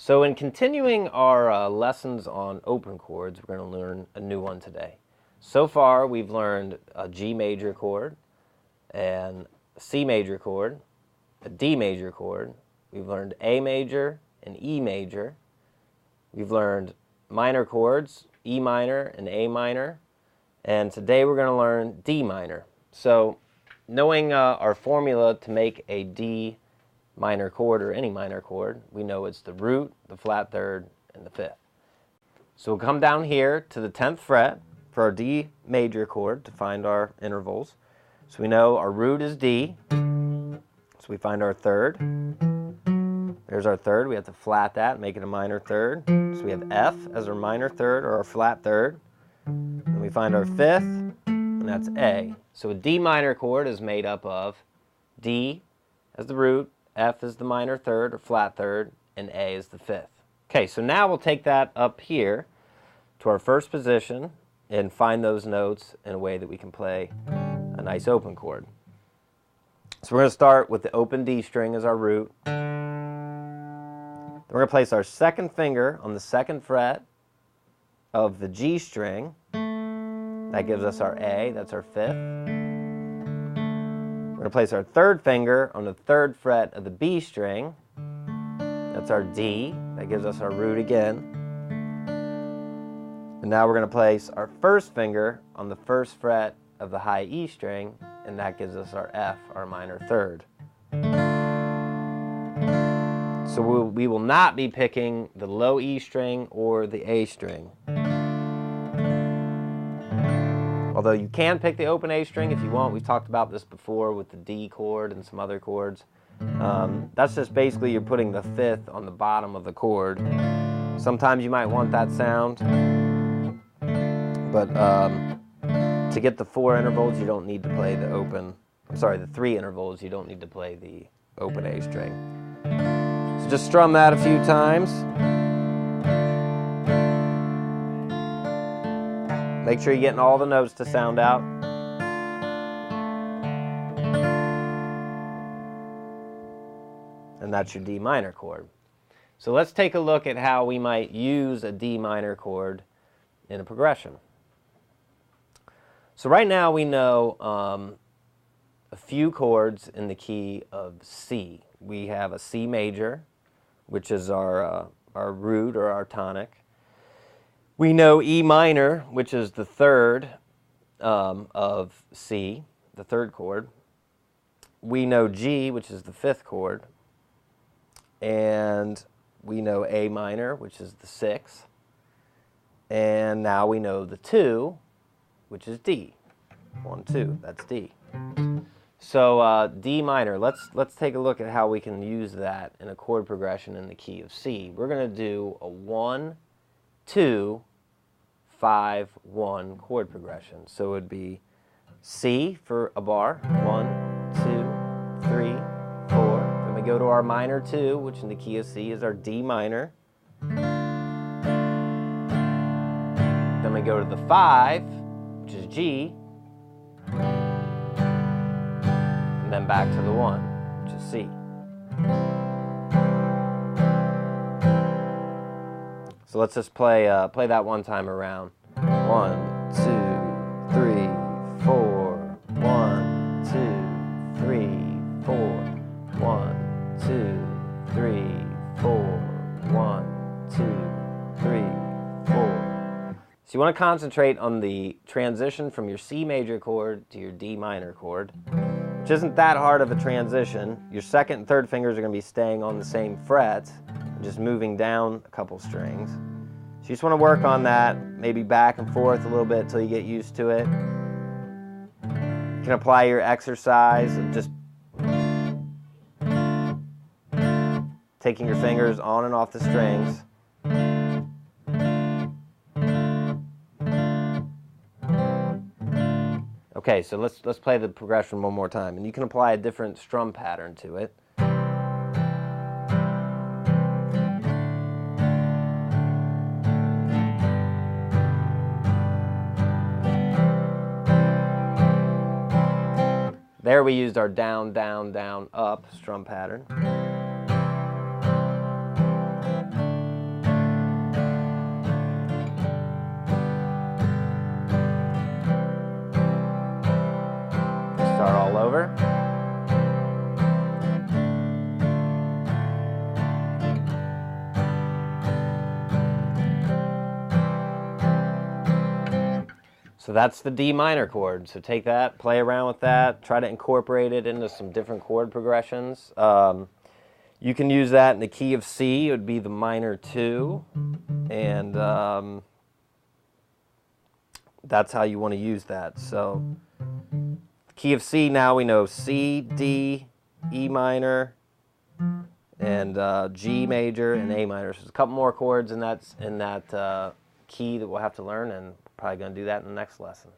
So in continuing our lessons on open chords, we're going to learn a new one today. So far we've learned a G major chord, and a C major chord, a D major chord. We've learned A major and E major. We've learned minor chords, E minor and A minor. And today we're going to learn D minor. So knowing our formula to make a D minor chord, or any minor chord, we know it's the root, the flat third, and the fifth. So we'll come down here to the 10th fret for our D major chord to find our intervals. So we know our root is D, so we find our third. There's our third. We have to flat that, make it a minor third. So we have F as our minor third, or our flat third. Then we find our fifth, and that's A. So a D minor chord is made up of D as the root, F is the minor third or flat third, and A is the fifth. Okay, so now we'll take that up here to our first position and find those notes in a way that we can play a nice open chord. So we're going to start with the open D string as our root. Then we're going to place our second finger on the second fret of the G string. That gives us our A, that's our fifth. We're going to place our third finger on the third fret of the B string. That's our D. That gives us our root again. And now we're going to place our first finger on the first fret of the high E string, and that gives us our F, our minor third. So we will not be picking the low E string or the A string. Although you can pick the open A string if you want. We've talked about this before with the D chord and some other chords. That's just basically you're putting the fifth on the bottom of the chord. Sometimes you might want that sound, but to get the four intervals, you don't need to play the open. I'm sorry, the three intervals, you don't need to play the open A string. So just strum that a few times. Make sure you're getting all the notes to sound out. And that's your D minor chord. So let's take a look at how we might use a D minor chord in a progression. So right now we know a few chords in the key of C. We have a C major, which is our root or our tonic. We know E minor, which is the third of C, the third chord. We know G, which is the fifth chord. And we know A minor, which is the sixth. And now we know the 2, which is D. 1, 2, that's D. So D minor, let's take a look at how we can use that in a chord progression in the key of C. We're going to do a 1, 2, 5, 1 chord progression. So it would be C for a bar, 1, 2, 3, 4. Then we go to our minor 2, which in the key of C is our D minor. Then we go to the 5, which is G. And then back to the 1, which is C. So let's just play that one time around. 1, 2, 3, 4. 1, 2, 3, 4. 1, 2, 3, 4. 1, 2, 3, 4. So you want to concentrate on the transition from your C major chord to your D minor chord, which isn't that hard of a transition. Your second and third fingers are going to be staying on the same fret, just moving down a couple strings. So you just want to work on that, maybe back and forth a little bit until you get used to it. You can apply your exercise of just taking your fingers on and off the strings. Okay, so let's play the progression one more time, and you can apply a different strum pattern to it. There we used our down, down, down, up strum pattern. So that's the D minor chord. So take that, play around with that, try to incorporate it into some different chord progressions. You can use that in the key of C. It would be the minor 2, and that's how you want to use that. So key of C, now we know C, D, E minor, and G major and A minor. So there's a couple more chords in that key that we'll have to learn, and probably going to do that in the next lesson.